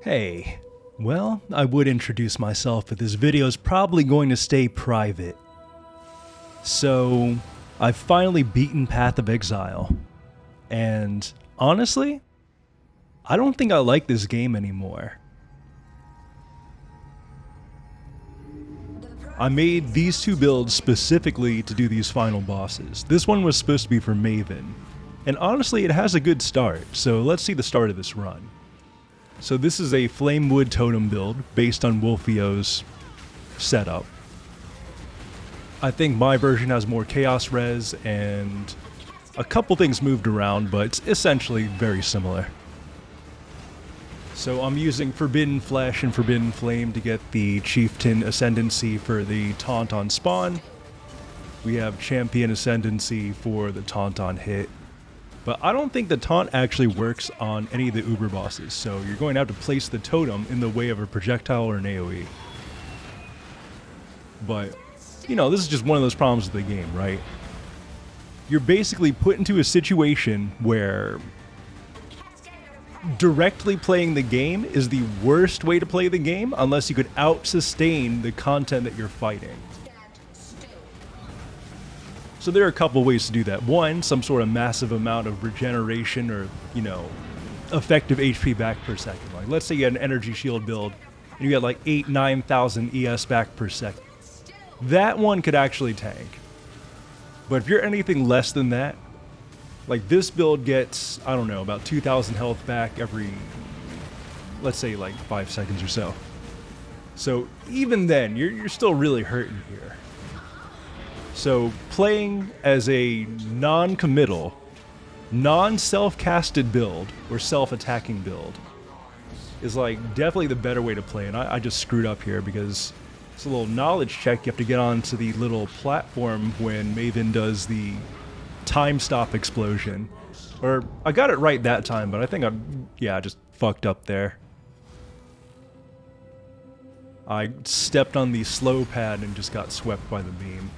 Hey, well, I would introduce myself, but this video is probably going to stay private. So, I've finally beaten Path of Exile, and honestly, I don't think I like this game anymore. I made these two builds specifically to do these final bosses. This one was supposed to be for Maven, and honestly it has a good start, so let's see the start of this run. So this is a Flamewood Totem build based on Wolfio's setup. I think my version has more chaos res and a couple things moved around, but it's essentially very similar. So I'm using Forbidden Flesh and Forbidden Flame to get the Chieftain Ascendancy for the taunt on spawn. We have Champion Ascendancy for the taunt on hit. But I don't think the taunt actually works on any of the Uber bosses, so you're going to have to place the totem in the way of a projectile or an AoE. But, you know, this is just one of those problems of the game, right? You're basically put into a situation where directly playing the game is the worst way to play the game unless you could out-sustain the content that you're fighting. So there are a couple ways to do that. One, some sort of massive amount of regeneration or, you know, effective HP back per second. Like, let's say you had an energy shield build and you got like 9,000 ES back per second. That one could actually tank. But if you're anything less than that, like this build gets, I don't know, about 2,000 health back every, let's say like 5 seconds or so. So even then, you're still really hurting here. So playing as a non-committal, non-self-casted build, or self-attacking build, is like definitely the better way to play. And I just screwed up here because it's a little knowledge check. You have to get onto the little platform when Maven does the time stop explosion. Or I got it right that time, but I think I just fucked up there. I stepped on the slow pad and just got swept by the beam.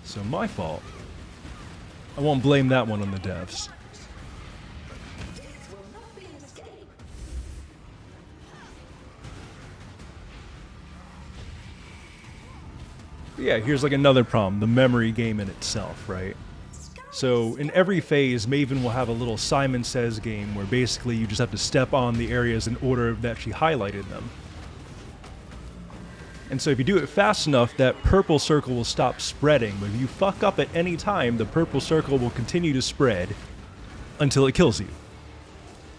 So my fault. I won't blame that one on the devs. But yeah, here's like another problem, the memory game in itself, right? So in every phase, Maven will have a little Simon Says game where basically you just have to step on the areas in order that she highlighted them. And so if you do it fast enough, that purple circle will stop spreading, but if you fuck up at any time, the purple circle will continue to spread until it kills you.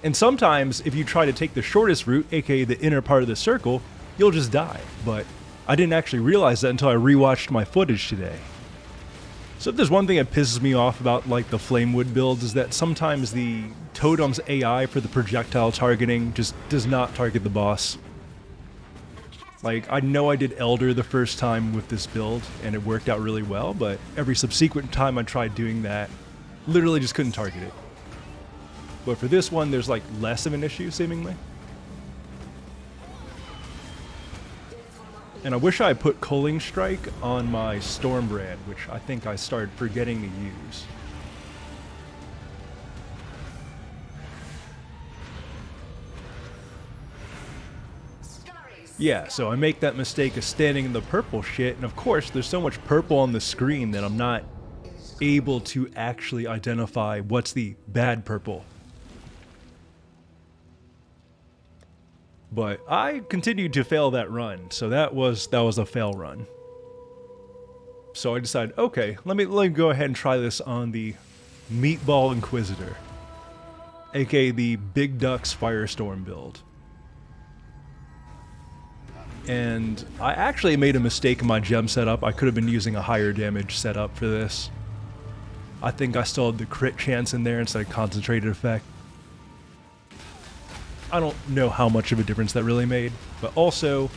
And sometimes, if you try to take the shortest route, aka the inner part of the circle, you'll just die. But I didn't actually realize that until I rewatched my footage today. So if there's one thing that pisses me off about like the Flamewood builds is that sometimes the totem's AI for the projectile targeting just does not target the boss. Like, I know I did Elder the first time with this build, and it worked out really well, but every subsequent time I tried doing that, literally just couldn't target it. But for this one, there's like less of an issue, seemingly. And I wish I had put Culling Strike on my Stormbrand, which I think I started forgetting to use. Yeah, so I make that mistake of standing in the purple shit, and of course there's so much purple on the screen that I'm not able to actually identify what's the bad purple. But I continued to fail that run, so that was a fail run. So I decided, okay, let me go ahead and try this on the Meatball Inquisitor, aka the Big Ducks Firestorm build. And I actually made a mistake in my gem setup. I could have been using a higher damage setup for this. I think I still had the crit chance in there instead of concentrated effect. I don't know how much of a difference that really made, but also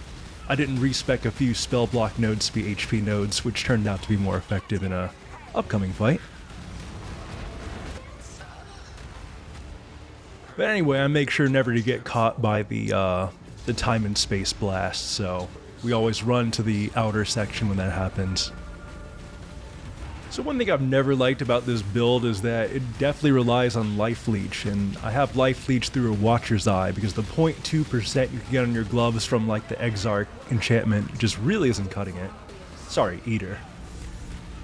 I didn't respec a few spell block nodes to be HP nodes, which turned out to be more effective in a upcoming fight. But anyway, I make sure never to get caught by the time and space blast, so we always run to the outer section when that happens. So one thing I've never liked about this build is that it definitely relies on life leech, and I have life leech through a Watcher's Eye because the 0.2% you can get on your gloves from like the Exarch enchantment just really isn't cutting it. Sorry, Eater.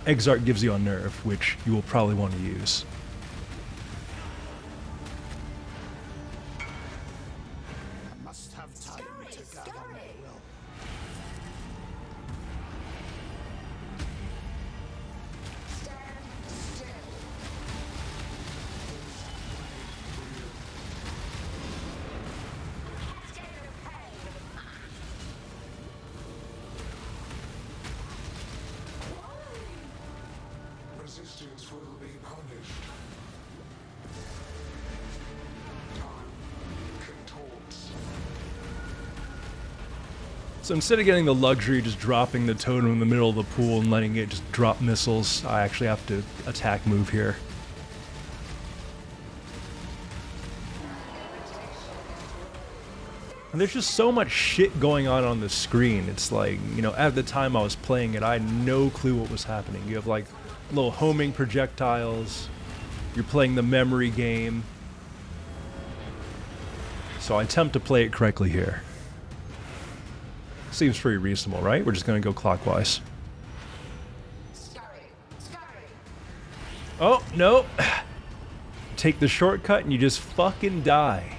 Exarch gives you a nerf, which you will probably want to use. Resistance will be punished. Time contorts. So instead of getting the luxury of just dropping the totem in the middle of the pool and letting it just drop missiles, I actually have to attack move here. And there's just so much shit going on the screen. It's like, you know, at the time I was playing it, I had no clue what was happening. You have like little homing projectiles. You're playing the memory game. So I attempt to play it correctly here. Seems pretty reasonable, right? We're just gonna go clockwise. Oh, no. Take the shortcut and you just fucking die.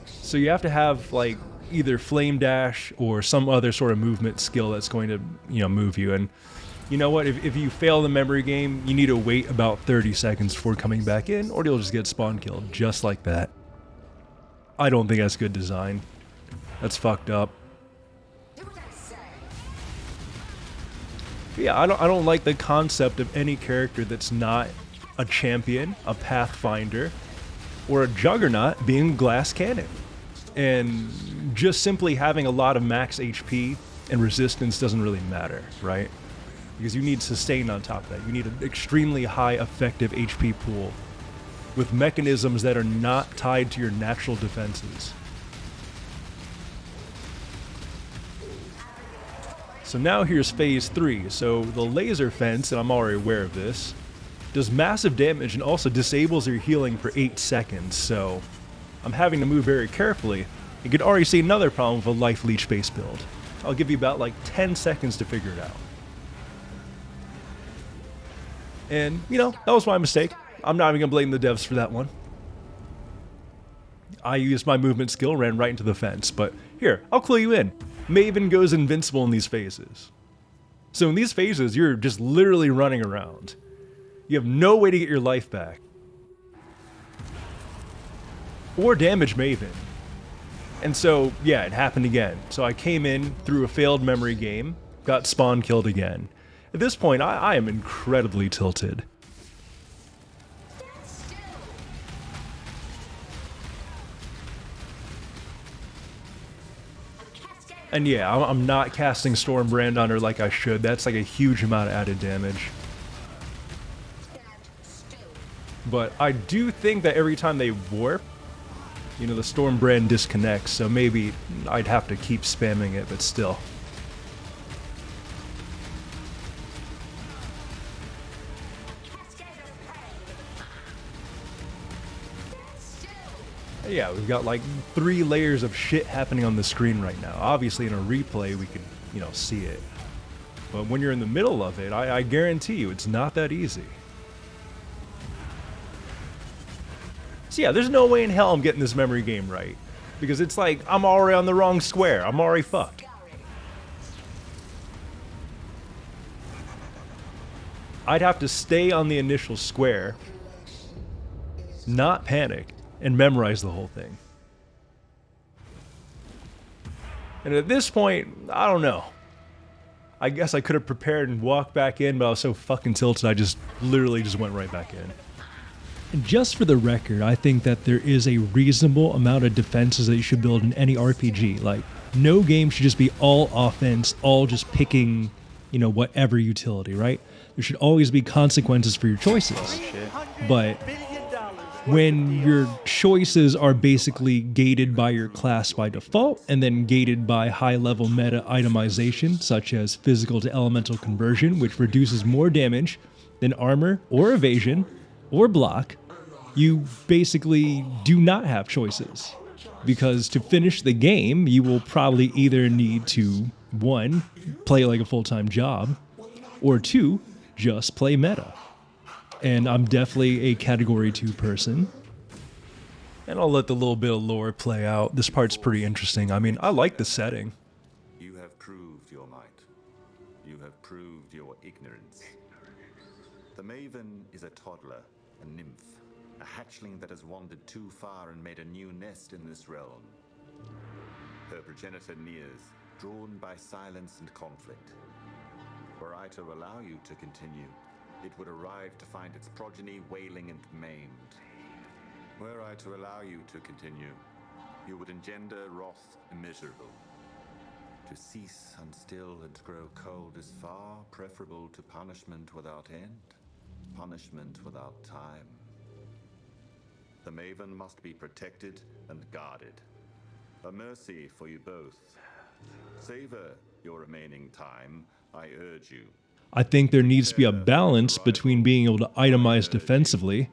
So you have to have like either flame dash or some other sort of movement skill that's going to, you know, move you. And you know what? If you fail the memory game, you need to wait about 30 seconds before coming back in, or you'll just get spawn killed just like that. I don't think that's good design. That's fucked up. But yeah, I don't like the concept of any character that's not a champion, a pathfinder, or a juggernaut being glass cannon. And just simply having a lot of max HP and resistance doesn't really matter, right? Because you need sustain on top of that. You need an extremely high effective HP pool with mechanisms that are not tied to your natural defenses. So now here's phase 3. So the laser fence, and I'm already aware of this, does massive damage and also disables your healing for 8 seconds, so I'm having to move very carefully. You could already see another problem with a life leech base build. I'll give you about like 10 seconds to figure it out. And, you know, that was my mistake. I'm not even gonna blame the devs for that one. I used my movement skill, ran right into the fence, but here, I'll clue you in. Maven goes invincible in these phases. So in these phases, you're just literally running around. You have no way to get your life back. Or damage Maven. And so, yeah, it happened again. So I came in through a failed memory game, got spawn killed again. At this point, I am incredibly tilted. And yeah, I'm not casting Stormbrand on her like I should. That's like a huge amount of added damage. But I do think that every time they warp, you know, the Stormbrand disconnects, so maybe I'd have to keep spamming it, but still. Yeah, we've got like 3 layers of shit happening on the screen right now. Obviously in a replay we could, you know, see it. But when you're in the middle of it, I guarantee you it's not that easy. So yeah, there's no way in hell I'm getting this memory game right. Because it's like, I'm already on the wrong square. I'm already fucked. I'd have to stay on the initial square, not panic, and memorize the whole thing. And at this point, I don't know. I guess I could have prepared and walked back in, but I was so fucking tilted I just literally just went right back in. And just for the record, I think that there is a reasonable amount of defenses that you should build in any RPG. Like, no game should just be all offense, all just picking, you know, whatever utility, right? There should always be consequences for your choices. But when your choices are basically gated by your class by default, and then gated by high-level meta itemization, such as physical to elemental conversion, which reduces more damage, than armor or evasion or block, you basically do not have choices. Because to finish the game, you will probably either need to, 1, play like a full-time job, or 2, just play meta. And I'm definitely a category 2 person. And I'll let the little bit of lore play out. This part's pretty interesting. I mean, I like the setting. You have proved your might. You have proved your ignorance. The Maven is a toddler, a nymph, a hatchling that has wandered too far and made a new nest in this realm. Her progenitor nears, drawn by silence and conflict. Were I to allow you to continue, it would arrive to find its progeny wailing and maimed. Were I to allow you to continue, you would engender wrath immeasurable. To cease, unstill, and grow cold is far preferable to punishment without end, punishment without time. The Maven must be protected and guarded. A mercy for you both. Savor your remaining time, I urge you. I think there needs to be a balance between being able to itemize defensively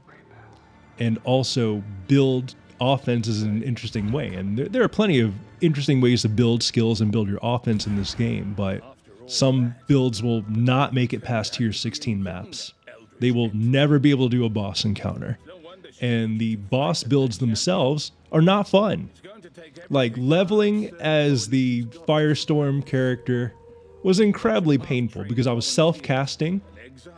and also build offenses in an interesting way. And there are plenty of interesting ways to build skills and build your offense in this game, but some builds will not make it past tier 16 maps. They will never be able to do a boss encounter. And the boss builds themselves are not fun. Like, leveling as the Firestorm character was incredibly painful because I was self-casting.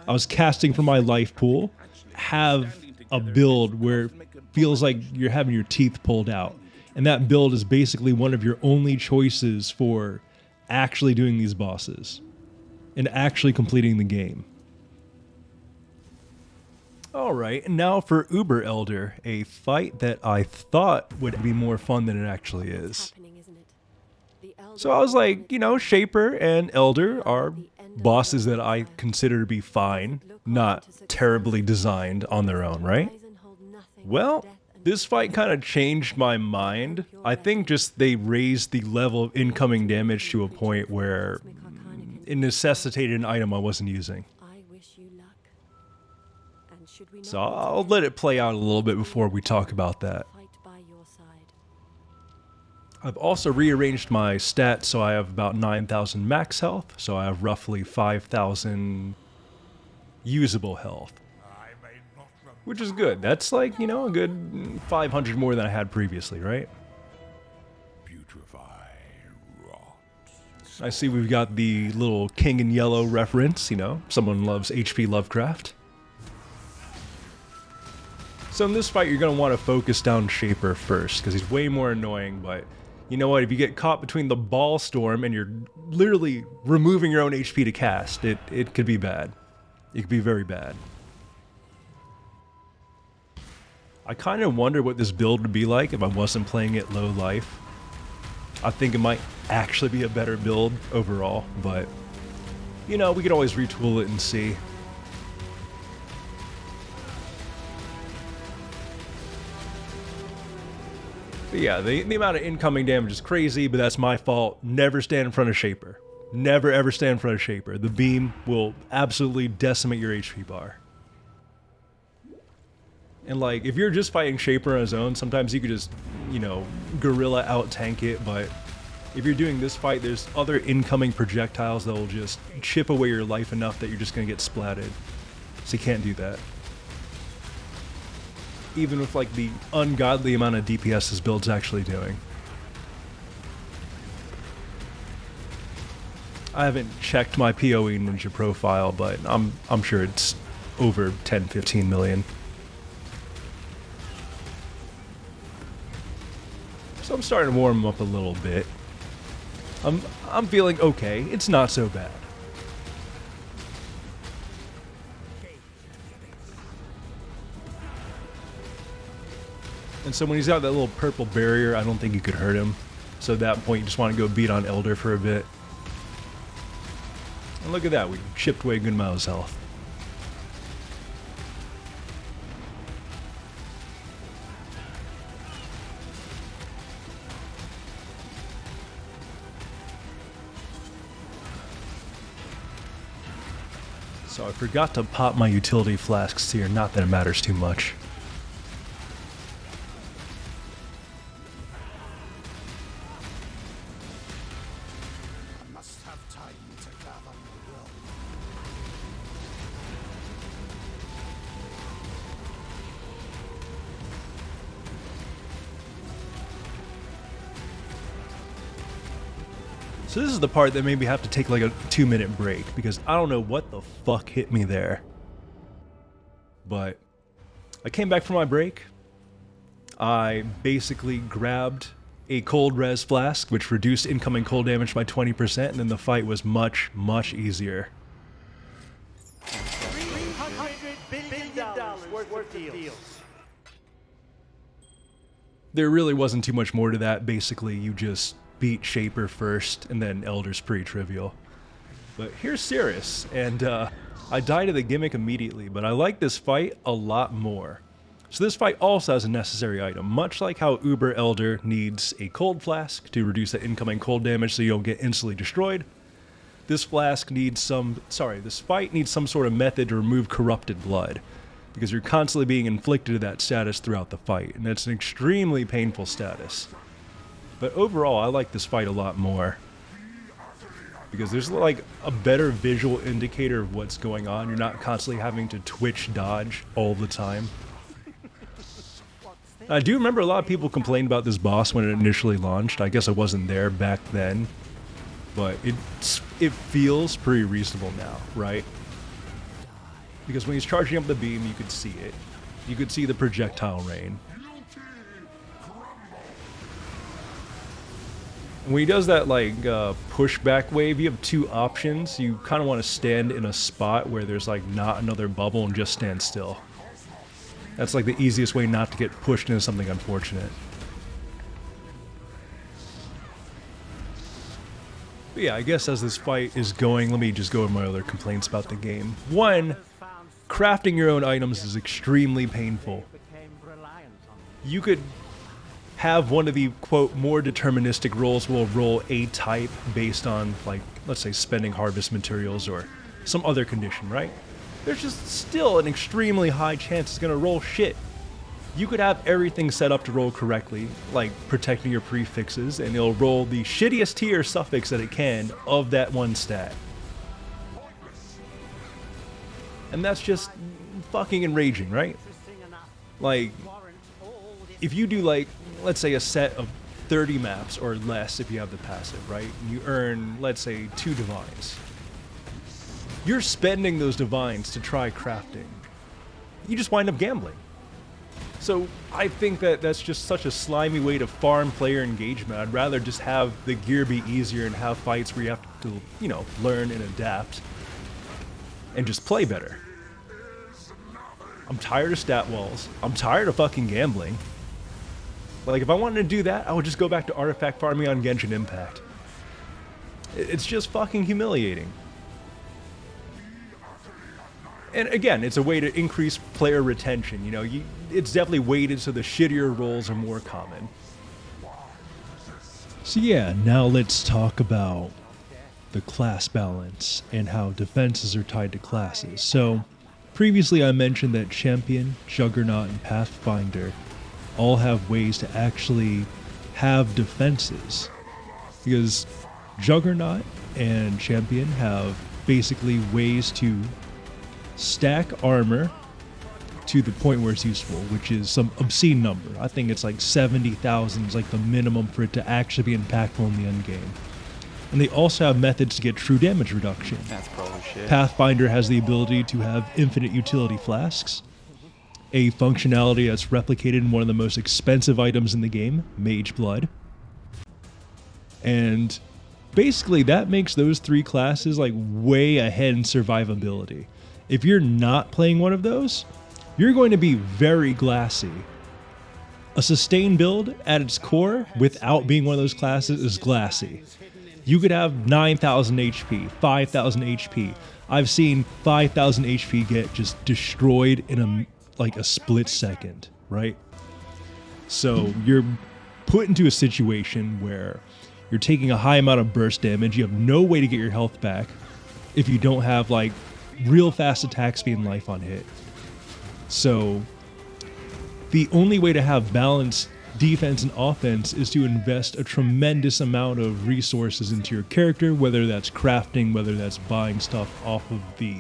I was casting from my life pool. Have a build where it feels like you're having your teeth pulled out. And that build is basically one of your only choices for actually doing these bosses and actually completing the game. All right, and now for Uber Elder, a fight that I thought would be more fun than it actually is. So I was like, you know, Shaper and Elder are bosses that I consider to be fine, not terribly designed on their own, right? Well, this fight kind of changed my mind. I think just they raised the level of incoming damage to a point where it necessitated an item I wasn't using. So I'll let it play out a little bit before we talk about that. I've also rearranged my stats so I have about 9,000 max health, so I have roughly 5,000 usable health. Which is good. That's like, you know, a good 500 more than I had previously, right? I see we've got the little King in Yellow reference, you know, someone loves HP Lovecraft. So in this fight, you're going to want to focus down Shaper first, because he's way more annoying, but you know what, if you get caught between the ball storm and you're literally removing your own HP to cast, it could be bad. It could be very bad. I kind of wonder what this build would be like if I wasn't playing it low life. I think it might actually be a better build overall, but you know, we could always retool it and see. But yeah, the amount of incoming damage is crazy, but that's my fault. Never stand in front of Shaper. Never ever stand in front of Shaper. The beam will absolutely decimate your HP bar. And like, if you're just fighting Shaper on his own, sometimes you could just, you know, gorilla out-tank it, but if you're doing this fight, there's other incoming projectiles that will just chip away your life enough that you're just going to get splatted. So you can't do that. Even with like the ungodly amount of DPS this build's actually doing. I haven't checked my PoE Ninja profile, but I'm sure it's over 10-15 million. So I'm starting to warm up a little bit. I'm feeling okay. It's not so bad. And so when he's got that little purple barrier, I don't think you could hurt him. So at that point, you just want to go beat on Elder for a bit. And look at that, we chipped away a good amount of his health. So I forgot to pop my utility flasks here, not that it matters too much. I must have time to gather my will. So this is the part that made me have to take like a 2-minute break, because I don't know what the fuck hit me there. But I came back from my break. I basically grabbed a cold res flask, which reduced incoming cold damage by 20%, and then the fight was much, much easier. $300 billion worth of deals. There really wasn't too much more to that. Basically, you just beat Shaper first, and then Elder's pretty trivial. But here's Sirus, and I died to the gimmick immediately, but I like this fight a lot more. So this fight also has a necessary item, much like how Uber Elder needs a cold flask to reduce the incoming cold damage so you don't get instantly destroyed. This fight needs some sort of method to remove corrupted blood, because you're constantly being inflicted with that status throughout the fight, and it's an extremely painful status. But overall, I like this fight a lot more, because there's like a better visual indicator of what's going on. You're not constantly having to twitch dodge all the time. I do remember a lot of people complained about this boss when it initially launched. I guess I wasn't there back then, but it feels pretty reasonable now, right? Because when he's charging up the beam, you could see it. You could see the projectile rain. When he does that like pushback wave, you have two options. You kind of want to stand in a spot where there's like not another bubble and just stand still. That's like the easiest way not to get pushed into something unfortunate. But yeah, I guess as this fight is going, let me just go over my other complaints about the game. One, crafting your own items is extremely painful. You could have one of the, quote, more deterministic rolls will roll a type based on, like, let's say spending harvest materials or some other condition, right? There's just still an extremely high chance it's gonna roll shit. You could have everything set up to roll correctly, like protecting your prefixes, and it'll roll the shittiest tier suffix that it can of that one stat. And that's just fucking enraging, right? Like, if you do like, let's say a set of 30 maps or less if you have the passive, right? You earn, let's say, 2 divines. You're spending those divines to try crafting. You just wind up gambling. So I think that that's just such a slimy way to farm player engagement. I'd rather just have the gear be easier and have fights where you have to, you know, learn and adapt and just play better. I'm tired of stat walls. I'm tired of fucking gambling. Like, if I wanted to do that, I would just go back to artifact farming on Genshin Impact. It's just fucking humiliating. And again, it's a way to increase player retention. You know, it's definitely weighted so the shittier roles are more common. So yeah, now let's talk about the class balance and how defenses are tied to classes. So, previously I mentioned that Champion, Juggernaut, and Pathfinder all have ways to actually have defenses, because Juggernaut and Champion have basically ways to stack armor to the point where it's useful, which is some obscene number. I think it's like 70,000 is like the minimum for it to actually be impactful in the endgame. And they also have methods to get true damage reduction. That's probably shit. Pathfinder has the ability to have infinite utility flasks, a functionality that's replicated in one of the most expensive items in the game, Mage Blood. And basically that makes those 3 classes like way ahead in survivability. If you're not playing one of those, you're going to be very glassy. A sustain build at its core without being one of those classes is glassy. You could have 9,000 HP, 5,000 HP. I've seen 5,000 HP get just destroyed in a split second, right? So you're put into a situation where you're taking a high amount of burst damage. You have no way to get your health back if you don't have like real fast attack speed and life on hit. So the only way to have balanced defense and offense is to invest a tremendous amount of resources into your character, whether that's crafting, whether that's buying stuff off of the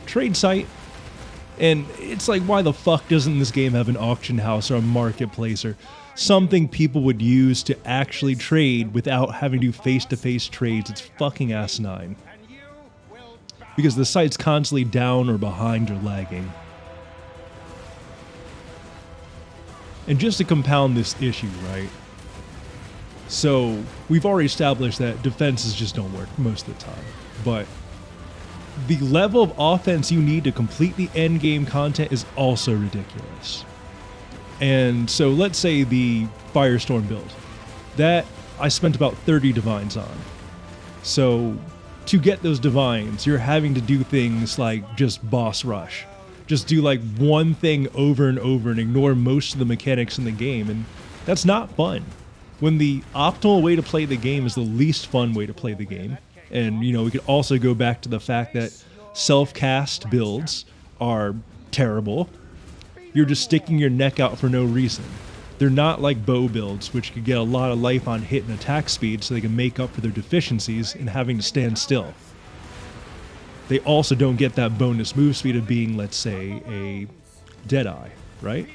trade site. And it's like, why the fuck doesn't this game have an auction house or a marketplace or something people would use to actually trade without having to do face-to-face trades? It's fucking asinine. Because the site's constantly down or behind or lagging. And just to compound this issue, right? So, we've already established that defenses just don't work most of the time. But the level of offense you need to complete the endgame content is also ridiculous. And so let's say the Firestorm build. That I spent about 30 divines on. So to get those divines, you're having to do things like just boss rush. Just do like one thing over and over and ignore most of the mechanics in the game, and that's not fun. When the optimal way to play the game is the least fun way to play the game. And, you know, we could also go back to the fact that self-cast builds are terrible. You're just sticking your neck out for no reason. They're not like bow builds, which could get a lot of life on hit and attack speed so they can make up for their deficiencies in having to stand still. They also don't get that bonus move speed of being, let's say, a Deadeye, right?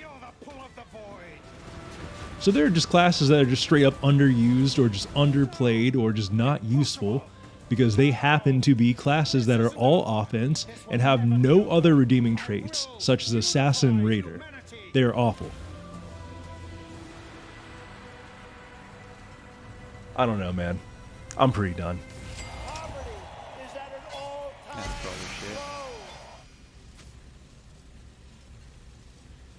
So there are just classes that are just straight up underused or just underplayed or just not useful because they happen to be classes that are all offense and have no other redeeming traits, such as Assassin and Raider. They are awful. I don't know, man. I'm pretty done.